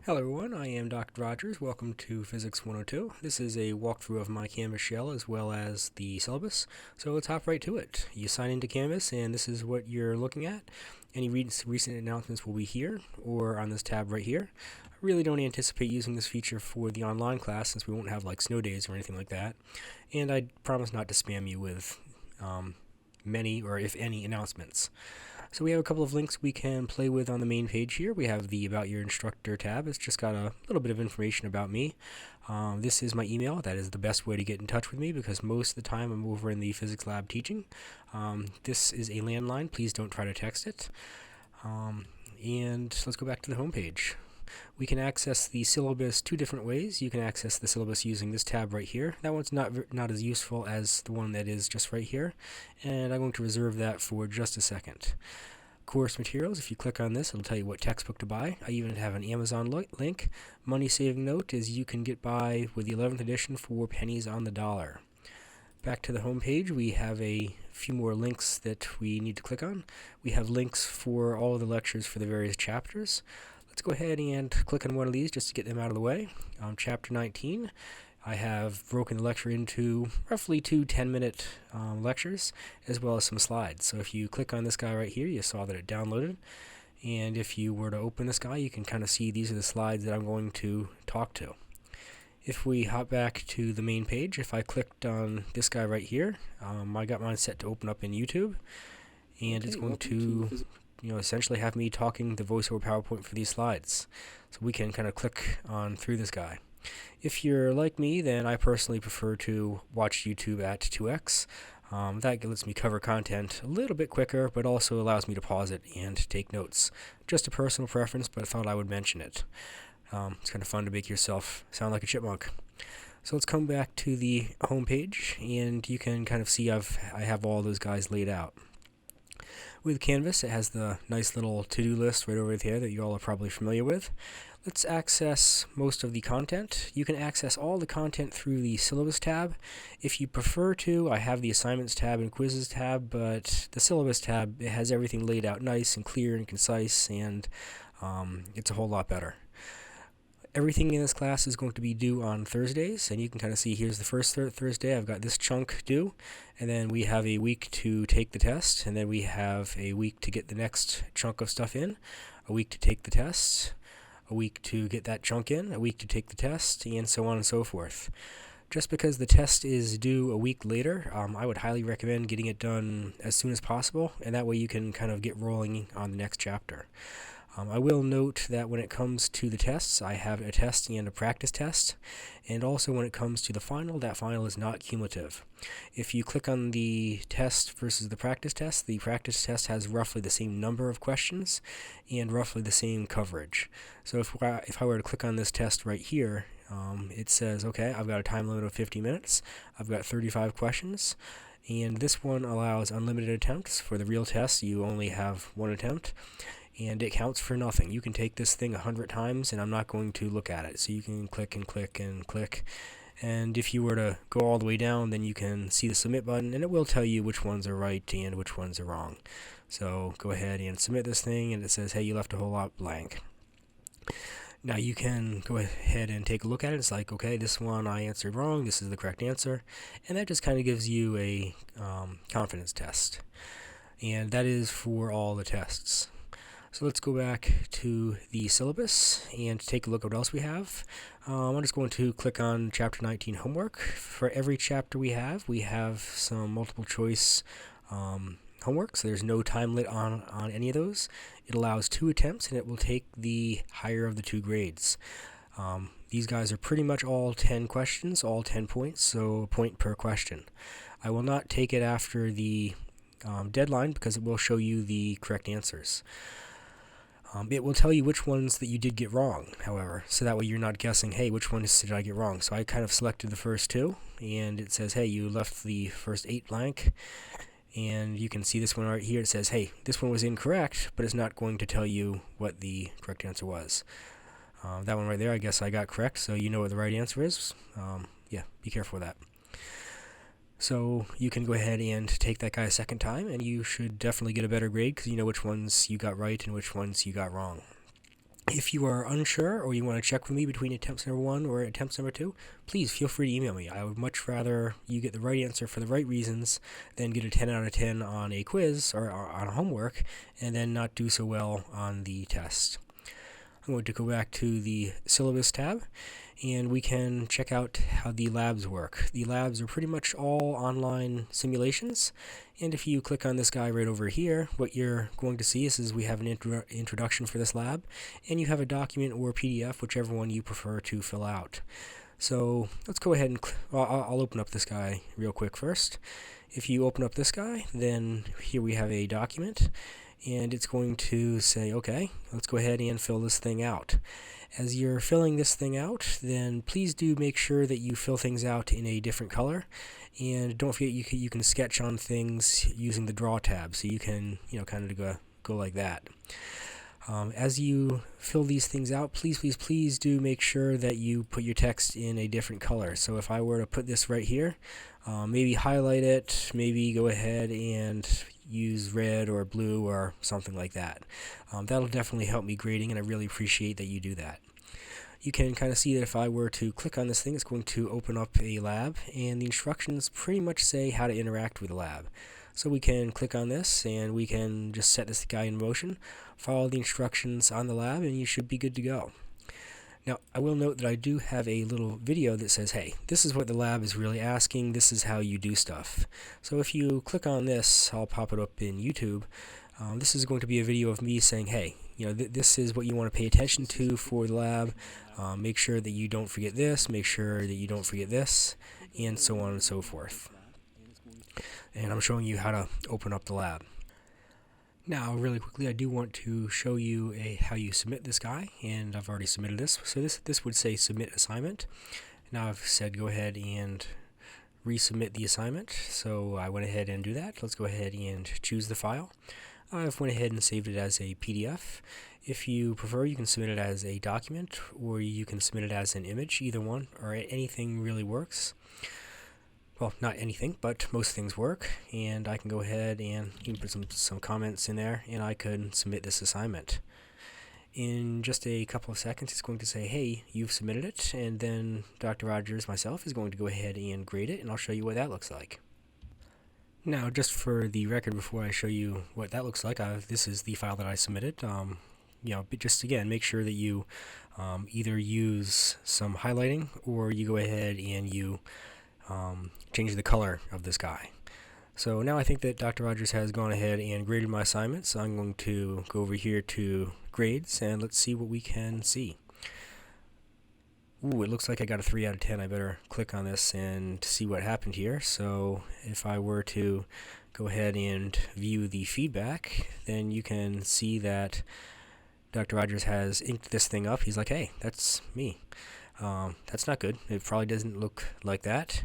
Hello everyone, I am Dr. Rogers. Welcome to Physics 102. This is a walkthrough of my Canvas shell as well as the syllabus. So let's hop right to it. You sign into Canvas and this is what you're looking at. Any recent announcements will be here or on this tab right here. I really don't anticipate using this feature for the online class since we won't have like snow days or anything like that. And I promise not to spam you with many or if any announcements. So we have a couple of links we can play with on the main page here. We have the About Your Instructor tab. It's just got a little bit of information about me. This is my email. That is the best way to get in touch with me because most of the time I'm over in the physics lab teaching. This is a landline. Please don't try to text it. And let's go back to the home page. We can access the syllabus two different ways. You can access the syllabus using this tab right here. That one's not as useful as the one that is just right here, and I'm going to reserve that for just a second. Course materials, if you click on this, it'll tell you what textbook to buy. I even have an Amazon link. Money saving note is you can get by with the 11th edition for pennies on the dollar. Back to the home page, we have a few more links that we need to click on. We have links for all of the lectures for the various chapters. Let's go ahead and click on one of these just to get them out of the way. Chapter 19, I have broken the lecture into roughly two 10-minute lectures as well as some slides. So if you click on this guy right here, you saw that it downloaded. And if you were to open this guy, you can kind of see these are the slides that I'm going to talk to. If we hop back to the main page, if I clicked on this guy right here, I got mine set to open up in YouTube. And it's going to essentially have me talking the voiceover PowerPoint for these slides. So we can kind of click on through this guy. If you're like me, then I personally prefer to watch YouTube at 2x. That lets me cover content a little bit quicker, but also allows me to pause it and take notes. Just a personal preference, but I thought I would mention it. It's kind of fun to make yourself sound like a chipmunk. So let's come back to the home page, and you can kind of see I have all those guys laid out. With Canvas, it has the nice little to-do list right over there that you all are probably familiar with. Let's access most of the content. You can access all the content through the Syllabus tab. If you prefer to, I have the Assignments tab and Quizzes tab, but the Syllabus tab, it has everything laid out nice and clear and concise, and it's a whole lot better. Everything in this class is going to be due on Thursdays, and you can kind of see here's the first Thursday. I've got this chunk due, and then we have a week to take the test, and then we have a week to get the next chunk of stuff in, a week to take the test, a week to get that chunk in, a week to take the test, and so on and so forth. Just because the test is due a week later, I would highly recommend getting it done as soon as possible, and that way you can kind of get rolling on the next chapter. I will note that when it comes to the tests, I have a test and a practice test, and also when it comes to the final, that final is not cumulative. If you click on the test versus the practice test has roughly the same number of questions and roughly the same coverage. So if I were to click on this test right here, it says, okay, I've got a time limit of 50 minutes, I've got 35 questions, and this one allows unlimited attempts. For the real test, you only have one attempt. And it counts for nothing. You can take this thing 100 times and I'm not going to look at it. So you can click and click and click. And if you were to go all the way down, then you can see the submit button and it will tell you which ones are right and which ones are wrong. So go ahead and submit this thing and it says, hey, you left a whole lot blank. Now you can go ahead and take a look at it. It's like, okay, this one I answered wrong. This is the correct answer. And that just kind of gives you a confidence test. And that is for all the tests. So let's go back to the syllabus and take a look at what else we have. I'm just going to click on Chapter 19 homework. For every chapter we have some multiple choice homework, so there's no time limit on any of those. It allows 2 attempts and it will take the higher of the 2 grades. These guys are pretty much all 10 questions, all 10 points, so a point per question. I will not take it after the deadline because it will show you the correct answers. It will tell you which ones that you did get wrong, however, so that way you're not guessing, hey, which ones did I get wrong? So I kind of selected the first 2, and it says, hey, you left the first 8 blank, and you can see this one right here. It says, hey, this one was incorrect, but it's not going to tell you what the correct answer was. That one right there, I guess I got correct, so you know what the right answer is. Yeah, be careful with that. So you can go ahead and take that guy a second time, and you should definitely get a better grade because you know which ones you got right and which ones you got wrong. If you are unsure or you want to check with me between attempts number 1 or attempts number 2, please feel free to email me. I would much rather you get the right answer for the right reasons than get a 10 out of 10 on a quiz or on homework and then not do so well on the test. I'm going to go back to the Syllabus tab, and we can check out how the labs work. The labs are pretty much all online simulations, and if you click on this guy right over here, what you're going to see is we have an introduction for this lab, and you have a document or PDF, whichever one you prefer to fill out. So let's go ahead and I'll open up this guy real quick first. If you open up this guy, then here we have a document, and it's going to say, okay, let's go ahead and fill this thing out. As you're filling this thing out, then please do make sure that you fill things out in a different color, and don't forget you can sketch on things using the draw tab, so you can kind of go like that. As you fill these things out, please do make sure that you put your text in a different color. So if I were to put this right here, maybe highlight it, maybe go ahead and use red or blue or something like that. That'll definitely help me grading, and I really appreciate that you do that. You can kind of see that if I were to click on this thing, it's going to open up a lab, and the instructions pretty much say how to interact with the lab. So we can click on this, and we can just set this guy in motion, follow the instructions on the lab, and you should be good to go. Now, I will note that I do have a little video that says, hey, this is what the lab is really asking, this is how you do stuff. So if you click on this, I'll pop it up in YouTube. This is going to be a video of me saying, hey, this is what you want to pay attention to for the lab. Make sure that you don't forget this, make sure that you don't forget this, and so on and so forth. And I'm showing you how to open up the lab. Now, really quickly, I do want to show you how you submit this guy, and I've already submitted this. So this would say submit assignment. Now I've said go ahead and resubmit the assignment, so I went ahead and do that. Let's go ahead and choose the file. I've went ahead and saved it as a PDF. If you prefer, you can submit it as a document, or you can submit it as an image. Either one, or anything really works. Well, not anything, but most things work, and I can go ahead and you can put some comments in there, and I could submit this assignment. In just a couple of seconds, it's going to say, hey, you've submitted it, and then Dr. Rogers, myself, is going to go ahead and grade it, and I'll show you what that looks like. Now, just for the record, before I show you what that looks like, this is the file that I submitted. But just again, make sure that you either use some highlighting, or you go ahead and you change the color of this guy. So now I think that Dr. Rogers has gone ahead and graded my assignment, so I'm going to go over here to grades, and let's see what we can see. Ooh, it looks like I got a 3 out of 10. I better click on this and see what happened here. So if I were to go ahead and view the feedback, then you can see that Dr. Rogers has inked this thing up. He's like, hey, that's me. That's not good. It probably doesn't look like that.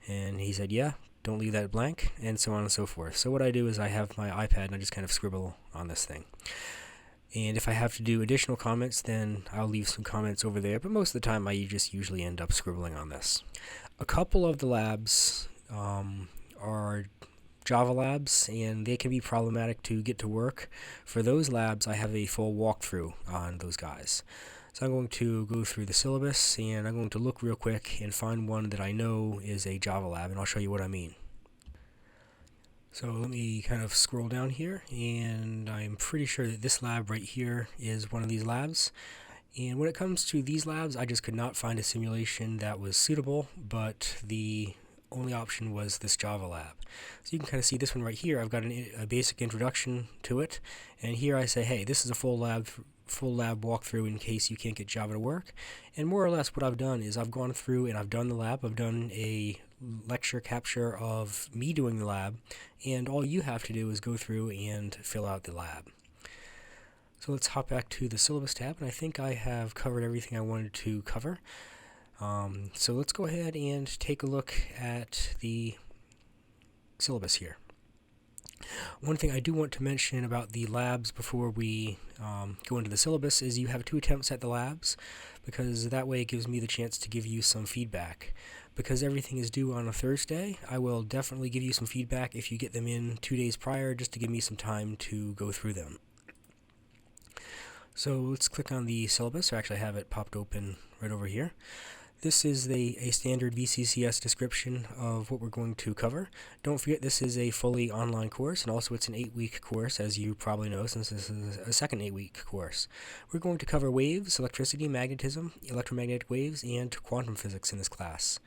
And he said, yeah, don't leave that blank, and so on and so forth. So what I do is I have my iPad and I just kind of scribble on this thing. And if I have to do additional comments, then I'll leave some comments over there, but most of the time I just usually end up scribbling on this. A couple of the labs are Java labs, and they can be problematic to get to work. For those labs, I have a full walkthrough on those guys. So I'm going to go through the syllabus, and I'm going to look real quick and find one that I know is a Java lab, and I'll show you what I mean. So let me kind of scroll down here, and I'm pretty sure that this lab right here is one of these labs. And when it comes to these labs, I just could not find a simulation that was suitable, but the only option was this Java lab. So you can kind of see this one right here. I've got a basic introduction to it, and here I say, hey, this is a full lab walkthrough in case you can't get Java to work. And more or less what I've done is I've gone through and I've done the lab. I've done a lecture capture of me doing the lab, and all you have to do is go through and fill out the lab. So let's hop back to the syllabus tab, and I think I have covered everything I wanted to cover. So let's go ahead and take a look at the syllabus here. One thing I do want to mention about the labs before we go into the syllabus is you have 2 attempts at the labs, because that way it gives me the chance to give you some feedback. Because everything is due on a Thursday, I will definitely give you some feedback if you get them in 2 days prior, just to give me some time to go through them. So let's click on the syllabus. I actually have it popped open right over here. This is a standard VCCS description of what we're going to cover. Don't forget this is a fully online course, and also it's an 8-week course, as you probably know, since this is a second 8-week course. We're going to cover waves, electricity, magnetism, electromagnetic waves, and quantum physics in this class.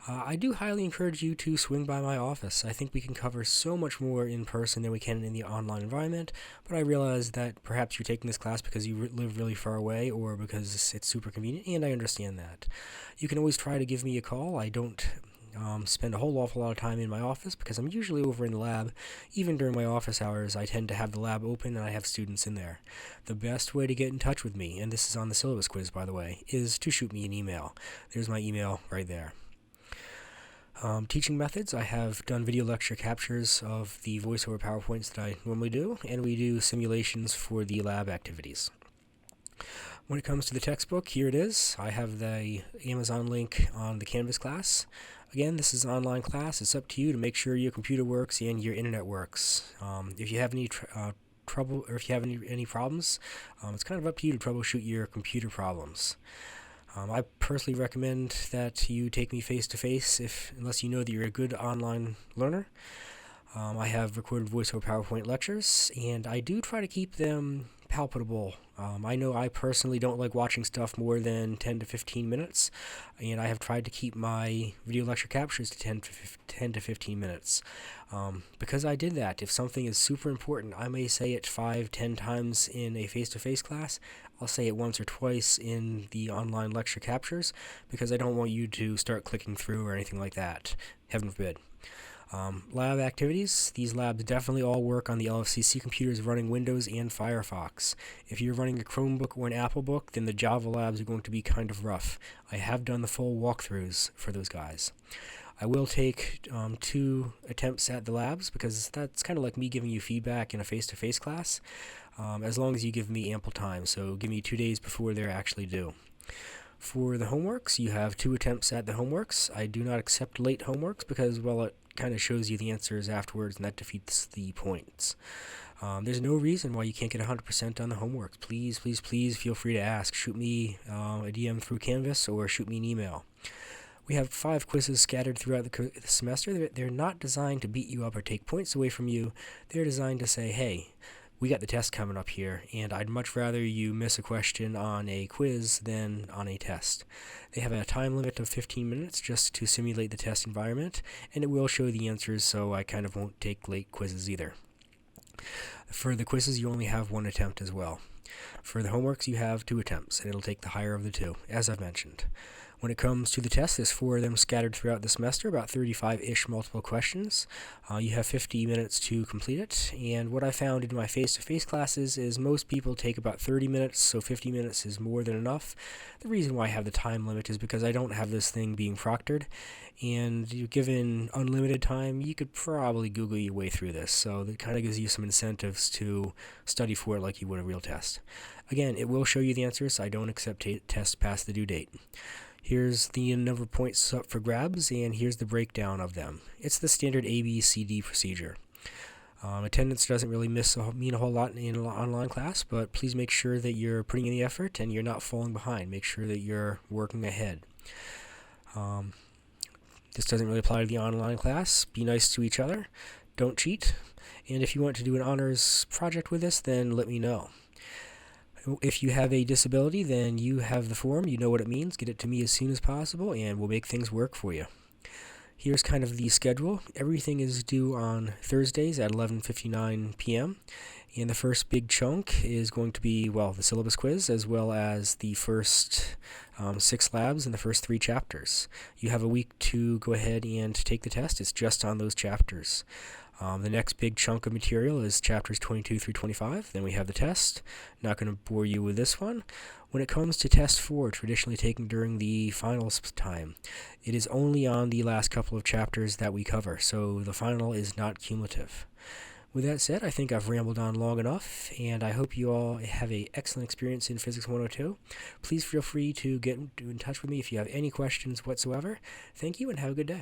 I do highly encourage you to swing by my office. I think we can cover so much more in person than we can in the online environment, but I realize that perhaps you're taking this class because you live really far away or because it's super convenient, and I understand that. You can always try to give me a call. I don't spend a whole awful lot of time in my office because I'm usually over in the lab. Even during my office hours, I tend to have the lab open and I have students in there. The best way to get in touch with me, and this is on the syllabus quiz by the way, is to shoot me an email. There's my email right there. Teaching methods, I have done video lecture captures of the voiceover PowerPoints that I normally do, and we do simulations for the lab activities. When it comes to the textbook, here it is. I have the Amazon link on the Canvas class. Again, this is an online class. It's up to you to make sure your computer works and your internet works. If you have any trouble, or if you have any problems, it's kind of up to you to troubleshoot your computer problems. I personally recommend that you take me face-to-face unless you know that you're a good online learner. I have recorded voiceover PowerPoint lectures, and I do try to keep them palpable. I know I personally don't like watching stuff more than 10 to 15 minutes, and I have tried to keep my video lecture captures to 10 to 15 minutes. Because I did that, if something is super important, I may say it 5-10 times in a face-to-face class. I'll say it once or twice in the online lecture captures, because I don't want you to start clicking through or anything like that. Heaven forbid. Lab activities. These labs definitely all work on the LFCC computers running Windows and Firefox. If you're running a Chromebook or an Apple book, then the Java labs are going to be kind of rough. I have done the full walkthroughs for those guys. I will take 2 attempts at the labs because that's kind of like me giving you feedback in a face-to-face class, as long as you give me ample time. So give me 2 days before they're actually due. For the homeworks, you have 2 attempts at the homeworks. I do not accept late homeworks because, well, it kind of shows you the answers afterwards, and that defeats the points. There's no reason why you can't get 100% on the homework. Please, please, please feel free to ask. Shoot me a DM through Canvas or shoot me an email. We have 5 quizzes scattered throughout the semester. They're not designed to beat you up or take points away from you. They're designed to say, hey, we got the test coming up here, and I'd much rather you miss a question on a quiz than on a test. They have a time limit of 15 minutes just to simulate the test environment, and it will show the answers, so I kind of won't take late quizzes either. For the quizzes, you only have 1 attempt as well. For the homeworks, you have 2 attempts, and it'll take the higher of the 2, as I've mentioned. When it comes to the tests, there's 4 of them scattered throughout the semester, about 35-ish multiple questions. You have 50 minutes to complete it, and what I found in my face-to-face classes is most people take about 30 minutes, so 50 minutes is more than enough. The reason why I have the time limit is because I don't have this thing being proctored, and given unlimited time, you could probably Google your way through this, so that kind of gives you some incentives to study for it like you would a real test. Again, it will show you the answers. I don't accept tests past the due date. Here's the number of points up for grabs, and here's the breakdown of them. It's the standard ABCD procedure. Attendance doesn't really mean a whole lot in an online class, but please make sure that you're putting in the effort and you're not falling behind. Make sure that you're working ahead. This doesn't really apply to the online class. Be nice to each other. Don't cheat. And if you want to do an honors project with this, then let me know. If you have a disability, then you have the form. You know what it means. Get it to me as soon as possible, and we'll make things work for you. Here's kind of the schedule. Everything is due on Thursdays at 11:59 p.m. And the first big chunk is going to be, well, the syllabus quiz, as well as the first 6 labs and the first 3 chapters. You have a week to go ahead and take the test. It's just on those chapters. The next big chunk of material is chapters 22 through 25. Then we have the test. Not going to bore you with this one. When it comes to test 4, traditionally taken during the finals time, it is only on the last couple of chapters that we cover, so the final is not cumulative. With that said, I think I've rambled on long enough, and I hope you all have an excellent experience in Physics 102. Please feel free to get in touch with me if you have any questions whatsoever. Thank you, and have a good day.